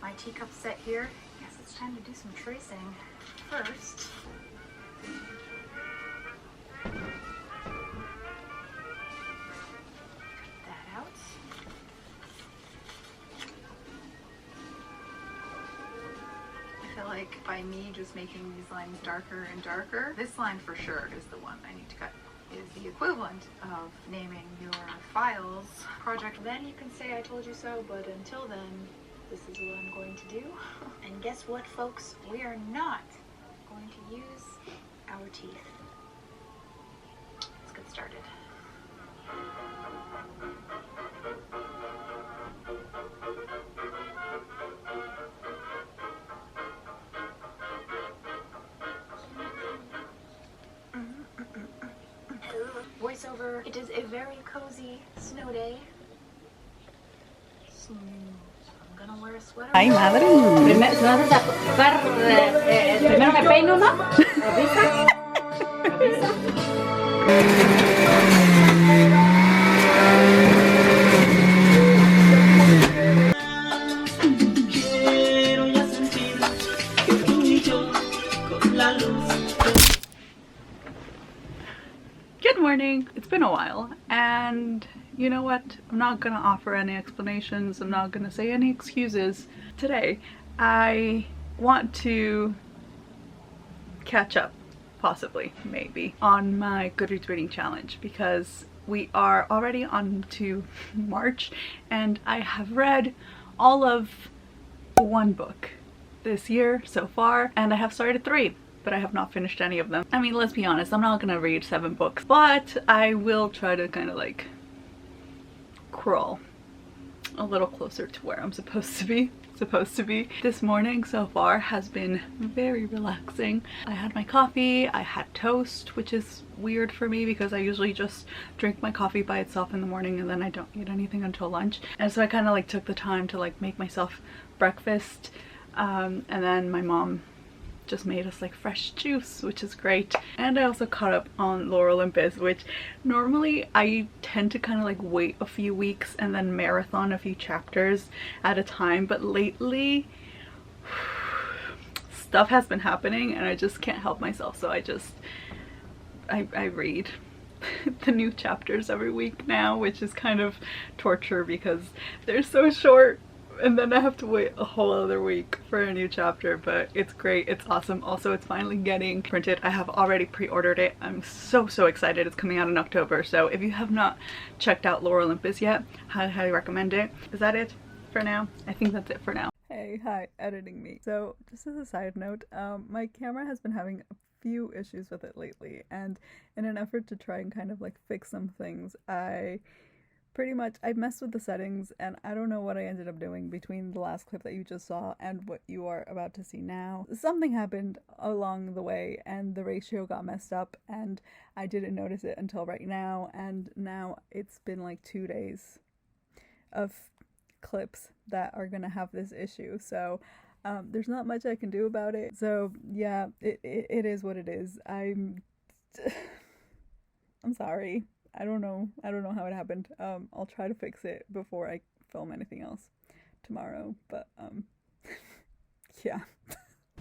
my teacup set here. Guess it's time to do some tracing. First, that out. I feel like by me just making these lines darker and darker, this line for sure is the one I need to cut. Is the equivalent of naming your files project. Then you can say I told you so, but until then, this is what I'm going to do. And guess what, folks? We are not going to use our teeth. Let's get started. Voiceover. It is a very cozy snow day. So I'm gonna wear a sweater. Ay, madre. Primero me peino, ¿no? Avisa. Good morning. It's been a while, and you know what? I'm not gonna offer any explanations. I'm not gonna say any excuses. Today, I want to catch up, possibly, maybe, on my Goodreads reading challenge because we are already on to March, and I have read all of one book this year so far, and I have started 3. But I have not finished any of them. I mean, let's be honest, I'm not gonna read 7 books, but I will try to kind of like crawl a little closer to where I'm supposed to be. This morning so far has been very relaxing. I had my coffee, I had toast, which is weird for me because I usually just drink my coffee by itself in the morning and then I don't eat anything until lunch. And so I kind of like took the time to like make myself breakfast, and then my mom just made us like fresh juice, which is great. And I also caught up on OLYMPUS, which normally I tend to kind of like wait a few weeks and then marathon a few chapters at a time, but lately stuff has been happening and I just can't help myself, so I read the new chapters every week now, which is kind of torture because they're so short. And then I have to wait a whole other week for a new chapter, but it's great, it's awesome. Also, it's finally getting printed. I have already pre-ordered it. I'm so excited. It's coming out in October, so if you have not checked out OLYMPUS yet, I highly recommend it. Is that it for now? I think that's it for now. Hey, hi, editing me. So just as a side note, my camera has been having a few issues with it lately, and in an effort to try and kind of like fix some things, I messed with the settings, and I don't know what I ended up doing between the last clip that you just saw and what you are about to see now. Something happened along the way and the ratio got messed up and I didn't notice it until right now, and now it's been like 2 days of clips that are gonna have this issue. So there's not much I can do about it. So yeah, it is what it is. I'm sorry. I don't know how it happened. I'll try to fix it before I film anything else tomorrow, but yeah.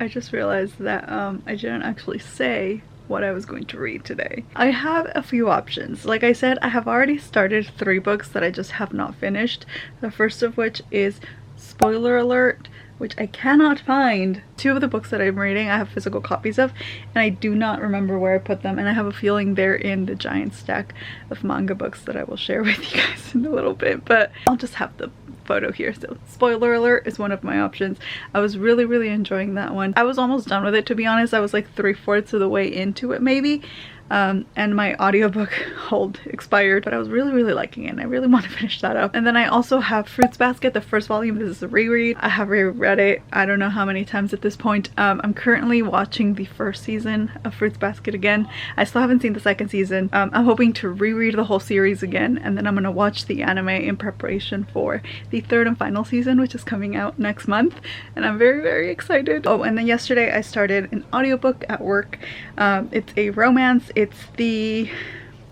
I just realized that I didn't actually say what I was going to read today. I have a few options. Like I said, I have already started 3 books that I just have not finished. The first of which is, spoiler alert, which I cannot find. 2 of the books that I'm reading I have physical copies of, and I do not remember where I put them, and I have a feeling they're in the giant stack of manga books that I will share with you guys in a little bit, but I'll just have the photo here. So spoiler alert is one of my options. I was really enjoying that one. I was almost done with it, to be honest. I was like 3/4 of the way into it maybe. And my audiobook hold expired, but I was really liking it and I really want to finish that up. And then I also have Fruits Basket, the first volume. This is a reread. I have reread it I don't know how many times at this point. I'm currently watching the first season of Fruits Basket again. I still haven't seen the second season. I'm hoping to reread the whole series again, and then I'm gonna watch the anime in preparation for the 3rd and final season, which is coming out next month, and I'm very excited. Oh, and then yesterday I started an audiobook at work. It's a romance. It's the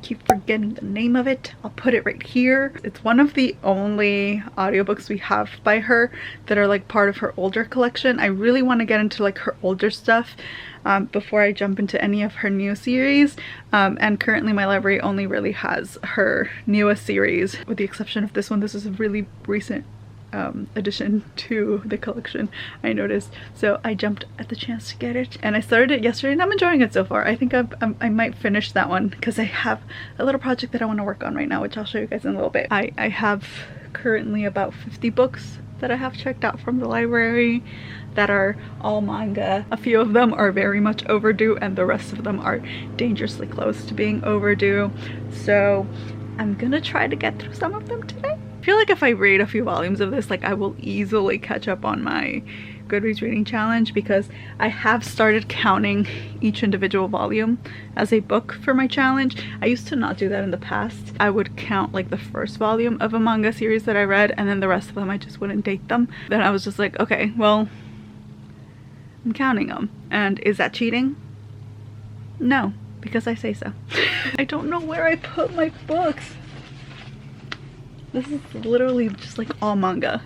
keep forgetting the name of it. I'll put it right here. It's one of the only audiobooks we have by her that are like part of her older collection. I really want to get into like her older stuff before I jump into any of her new series, and currently my library only really has her newest series, with the exception of this one. This is a really recent addition to the collection, I noticed, so I jumped at the chance to get it, and I started it yesterday and I'm enjoying it so far. I think I might finish that one because I have a little project that I want to work on right now, which I'll show you guys in a little bit. I have currently about 50 books that I have checked out from the library that are all manga. A few of them are very much overdue and the rest of them are dangerously close to being overdue, so I'm gonna try to get through some of them today. I feel like if I read a few volumes of this, like I will easily catch up on my Goodreads reading challenge, because I have started counting each individual volume as a book for my challenge. I used to not do that in the past. I would count like the first volume of a manga series that I read, and then the rest of them I just wouldn't date them. Then I was just like, okay, well, I'm counting them. And is that cheating? No, because I say so. I don't know where I put my books. This is literally just like all manga.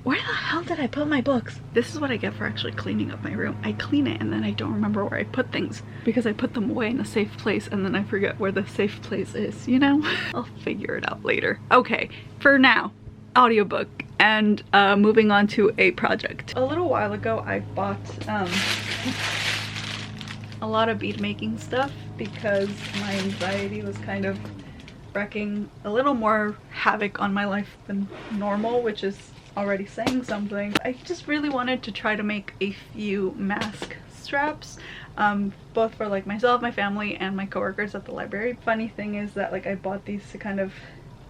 Where the hell did I put my books? This is what I get for actually cleaning up my room. I clean it and then I don't remember where I put things because I put them away in a safe place and then I forget where the safe place is, you know? I'll figure it out later. Okay, for now, audiobook, and moving on to a project. A little while ago I bought a lot of bead making stuff because my anxiety was kind of wreaking a little more havoc on my life than normal, which is already saying something. I just really wanted to try to make a few mask straps, both for like myself, my family, and my coworkers at the library. Funny thing is that like I bought these to kind of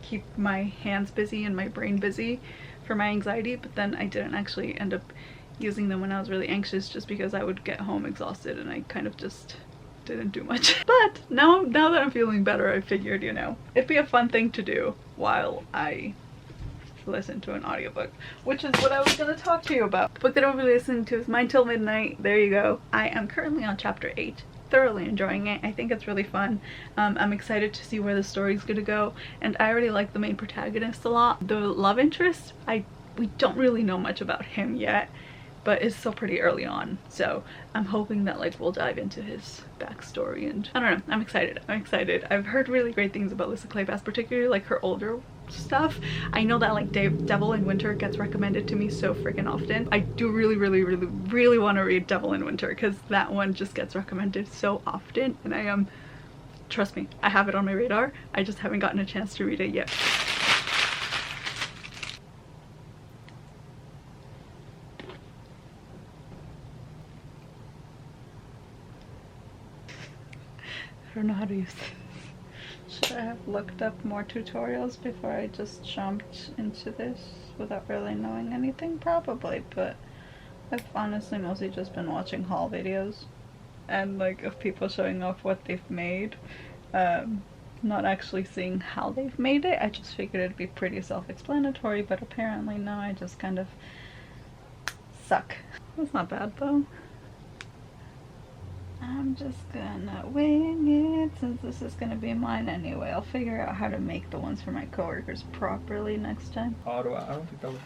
keep my hands busy and my brain busy for my anxiety, but then I didn't actually end up using them when I was really anxious, just because I would get home exhausted and I kind of just didn't do much. But now that I'm feeling better, I figured, you know, it'd be a fun thing to do while I listen to an audiobook, which is what I was going to talk to you about. The book that I'll be listening to is Mine Till Midnight. There you go. I am currently on chapter 8. Thoroughly enjoying it. I think it's really fun. I'm excited to see where the story's gonna go, and I already like the main protagonist a lot. The love interest, we don't really know much about him yet, but it's still pretty early on, so I'm hoping that like we'll dive into his backstory, and I don't know, I'm excited. I've heard really great things about Kleypas, particularly like her older stuff. I know that like Devil in Winter gets recommended to me so freaking often. I do really want to read Devil in Winter because that one just gets recommended so often, and I am, trust me, I have it on my radar. I just haven't gotten a chance to read it yet. I don't know how to use this. Should I have looked up more tutorials before I just jumped into this without really knowing anything? Probably, but I've honestly mostly just been watching haul videos and like of people showing off what they've made, not actually seeing how they've made it. I just figured it'd be pretty self-explanatory, but apparently no, I just kind of suck. That's not bad though. I'm just gonna wing it since this is gonna be mine anyway. I'll figure out how to make the ones for my coworkers properly next time. I don't think that was...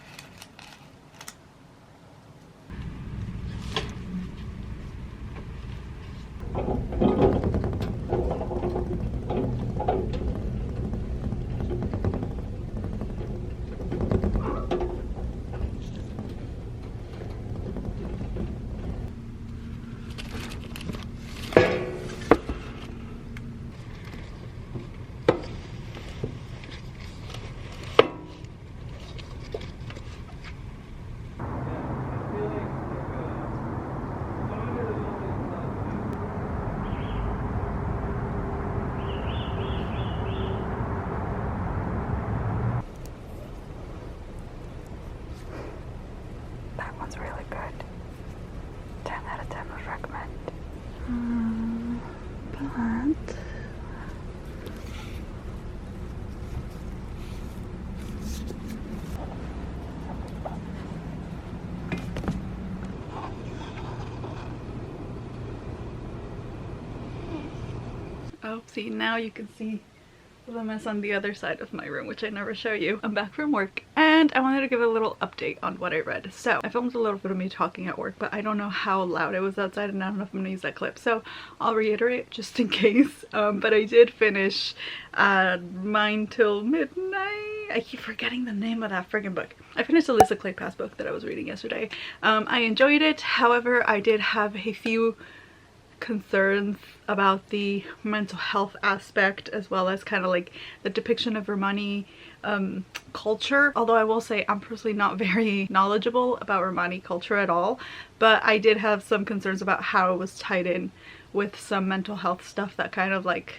Really good. 10 out of 10 would recommend. But Oh, see, now you can see the mess on the other side of my room, which I never show you. I'm back from work and I wanted to give a little update on what I read. So I filmed a little bit of me talking at work, but I don't know how loud it was outside and I don't know if I'm gonna use that clip, so I'll reiterate just in case. But I did finish Mine Till Midnight. I keep forgetting the name of that friggin' book. I finished the Kleypas book that I was reading yesterday. I enjoyed it. However, I did have a few concerns about the mental health aspect, as well as kind of like the depiction of Romani culture. Although I will say I'm personally not very knowledgeable about Romani culture at all, but I did have some concerns about how it was tied in with some mental health stuff that kind of like,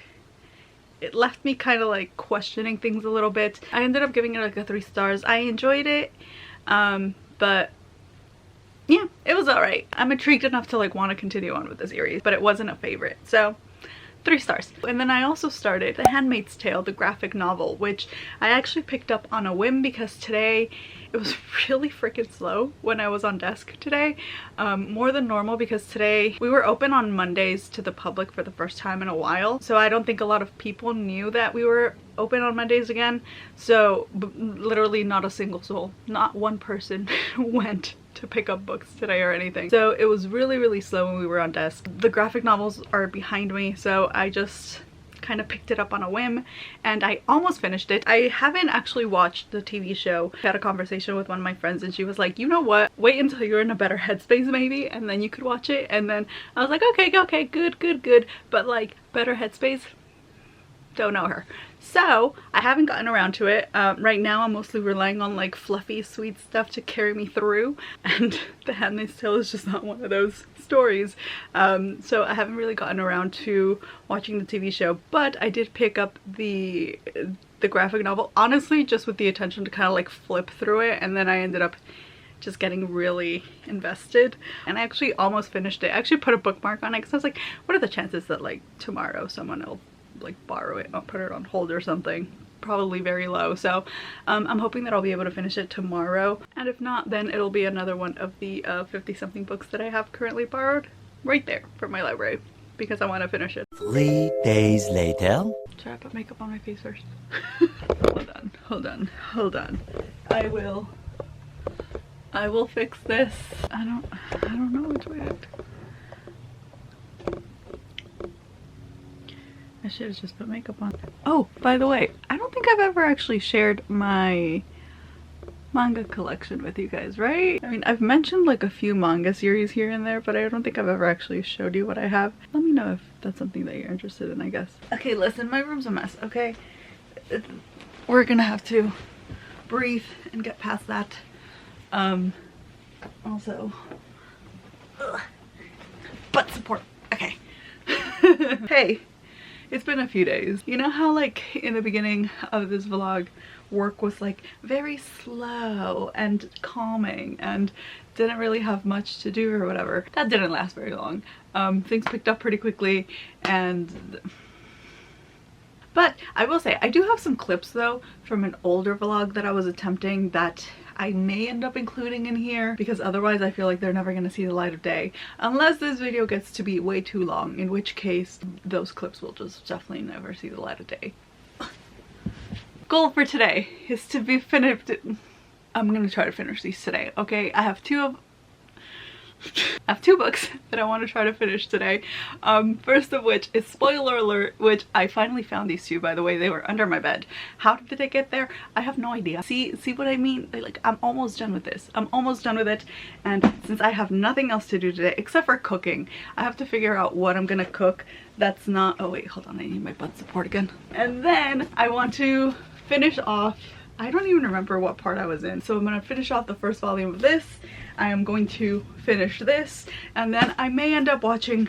it left me kind of like questioning things a little bit. I ended up giving it like a 3 stars. I enjoyed it, but yeah, it was alright. I'm intrigued enough to like want to continue on with the series, but it wasn't a favorite, so 3 stars. And then I also started The Handmaid's Tale, the graphic novel, which I actually picked up on a whim because today it was really freaking slow when I was on desk today. More than normal, because today we were open on Mondays to the public for the first time in a while, so I don't think a lot of people knew that we were open on Mondays again. So literally not a single soul, not one person went to pick up books today or anything. So it was really slow when we were on desk. The graphic novels are behind me, so I just kind of picked it up on a whim and I almost finished it. I haven't actually watched the TV show. I had a conversation with one of my friends and she was like, you know what, wait until you're in a better headspace maybe and then you could watch it. And then I was like, okay, good, but like better headspace, don't know her. So I haven't gotten around to it. Right now I'm mostly relying on like fluffy sweet stuff to carry me through, and The Handmaid's Tale is just not one of those stories. So I haven't really gotten around to watching the TV show, but I did pick up the graphic novel, honestly just with the intention to kind of like flip through it, and then I ended up just getting really invested and I actually almost finished it. I actually put a bookmark on it because I was like, what are the chances that like tomorrow someone will like borrow it, I'll put it on hold or something. Probably very low. So I'm hoping that I'll be able to finish it tomorrow, and if not, then it'll be another one of the 50 something books that I have currently borrowed right there from my library because I want to finish it. 3 days later. Should I put makeup on my face first? hold on. I will fix this. I don't know which way I should have just put makeup on. Oh, by the way, I don't think I've ever actually shared my manga collection with you guys, right? I mean, I've mentioned like a few manga series here and there, but I don't think I've ever actually showed you what I have. Let me know if that's something that you're interested in, I guess. Okay, listen, my room's a mess, okay? We're gonna have to breathe and get past that. Also, butt support, okay. Hey. It's been a few days. You know how like in the beginning of this vlog work was like very slow and calming and didn't really have much to do or whatever? That didn't last very long. Things picked up pretty quickly, and but I will say I do have some clips though from an older vlog that I was attempting that I may end up including in here, because otherwise I feel like they're never gonna see the light of day unless this video gets to be way too long, in which case those clips will just definitely never see the light of day. Goal for today is to be finished. I'm gonna try to finish these today, okay? I have two books that I want to try to finish today. First of which is, spoiler alert, which I finally found these two, by the way. They were under my bed. How did they get there? I have no idea. See what I mean? Like, I'm almost done with this. I'm almost done with it, and since I have nothing else to do today except for cooking, I have to figure out what I'm gonna cook that's not— oh wait, hold on, I need my butt support again. And then I want to finish off— I don't even remember what part I was in. So I'm gonna finish off the first volume of this. I am going to finish this, and then I may end up watching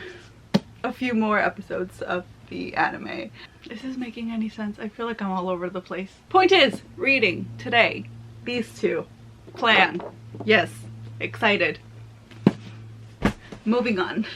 a few more episodes of the anime. Is this making any sense? I feel like I'm all over the place. Point is, reading today. These two. Plan. Yes. Excited. Moving on.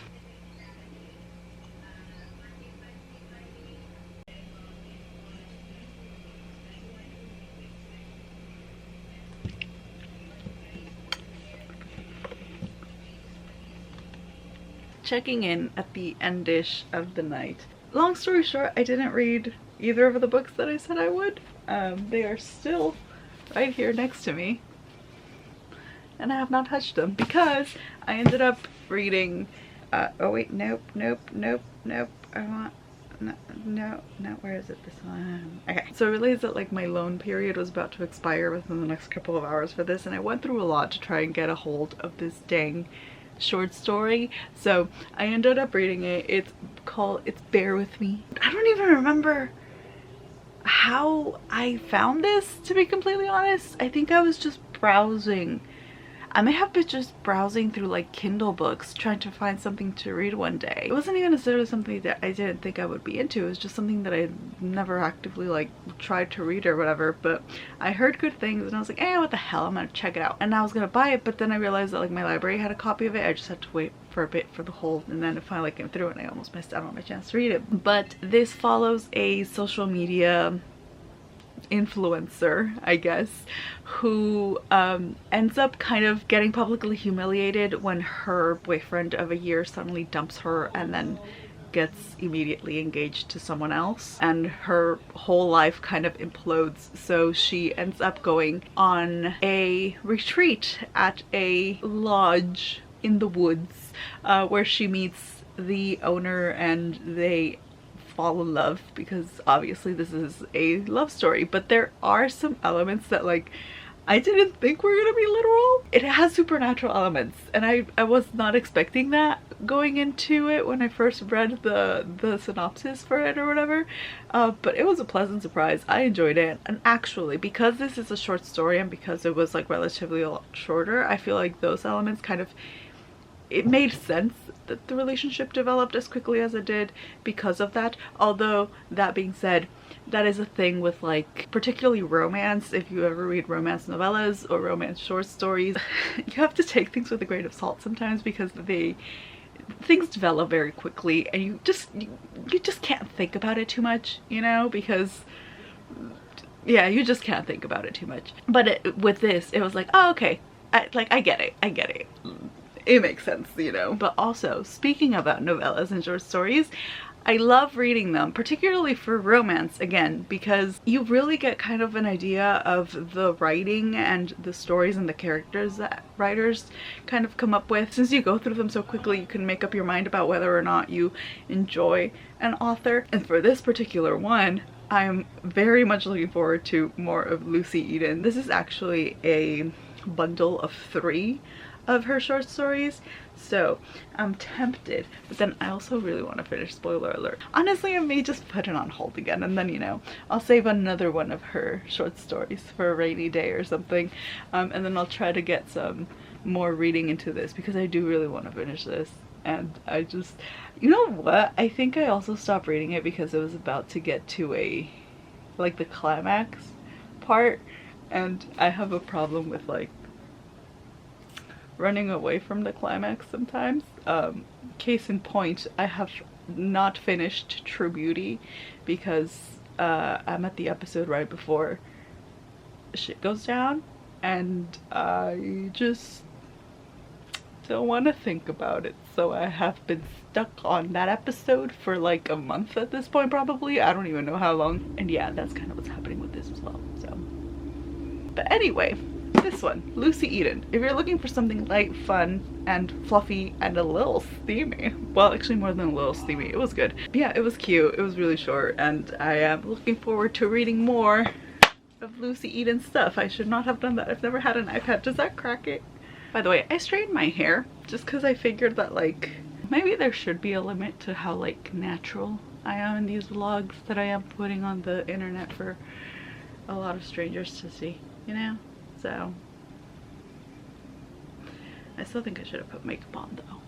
Checking in at the endish of the night. long story short, I didn't read either of the books that I said I would. They are still right here next to me, and I have not touched them because I ended up reading oh wait, nope, I want no, where is it? This one. Okay, so I realized that like my loan period was about to expire within the next couple of hours for this, and I went through a lot to try and get a hold of this dang short story. So I ended up reading it. It's Bear With Me. I don't even remember how I found this, to be completely honest. I think I was just browsing. I may have been just browsing through like Kindle books trying to find something to read one day. It wasn't even necessarily something that I didn't think I would be into. It was just something that I had never actively like tried to read or whatever, but I heard good things and I was like, eh, what the hell, I'm gonna check it out. And I was gonna buy it, but then I realized that like my library had a copy of it. I just had to wait for a bit for the whole, and then it finally came through and I almost missed out on my chance to read it. But this follows a social media influencer, I guess, who ends up kind of getting publicly humiliated when her boyfriend of a year suddenly dumps her and then gets immediately engaged to someone else, and her whole life kind of implodes. So she ends up going on a retreat at a lodge in the woods where she meets the owner and they fall in love, because obviously this is a love story. But there are some elements that like I didn't think were gonna be literal. It has supernatural elements, and I was not expecting that going into it when I first read the synopsis for it or whatever, but it was a pleasant surprise. I enjoyed it, and actually because this is a short story and because it was like relatively a lot shorter, I feel like those elements kind of, it made sense that the relationship developed as quickly as it did because of that. Although that being said, that is a thing with like particularly romance. If you ever read romance novellas or romance short stories, you have to take things with a grain of salt sometimes, because things develop very quickly and you just can't think about it too much, you know, because yeah, you just can't think about it too much. But with this, it was like, oh, okay, I get it. It makes sense, you know. But also, speaking about novellas and short stories, I love reading them, particularly for romance, again, because you really get kind of an idea of the writing and the stories and the characters that writers kind of come up with. Since you go through them so quickly, you can make up your mind about whether or not you enjoy an author. And for this particular one, I'm very much looking forward to more of Lucy Eden. This is actually a bundle of 3 of her short stories, so I'm tempted, but then I also really want to finish, spoiler alert. Honestly, I may just put it on hold again, and then, you know, I'll save another one of her short stories for a rainy day or something, and then I'll try to get some more reading into this, because I do really want to finish this. And I just, you know what, I think I also stopped reading it because it was about to get to a, like, the climax part, and I have a problem with like running away from the climax sometimes. Case in point, I have not finished True Beauty because I'm at the episode right before shit goes down, and I just don't want to think about it. So I have been stuck on that episode for like a month at this point, probably. I don't even know how long. And yeah, that's kind of what's happening with this as well. So, but anyway, this one, Lucy Eden. If you're looking for something light, fun, and fluffy, and a little steamy, well, actually more than a little steamy, it was good. Yeah, it was cute, it was really short, and I am looking forward to reading more of Lucy Eden stuff. I should not have done that. I've never had an iPad. Does that crack it? By the way, I straightened my hair just because I figured that like maybe there should be a limit to how like natural I am in these vlogs that I am putting on the internet for a lot of strangers to see, you know? So I still think I should have put makeup on though.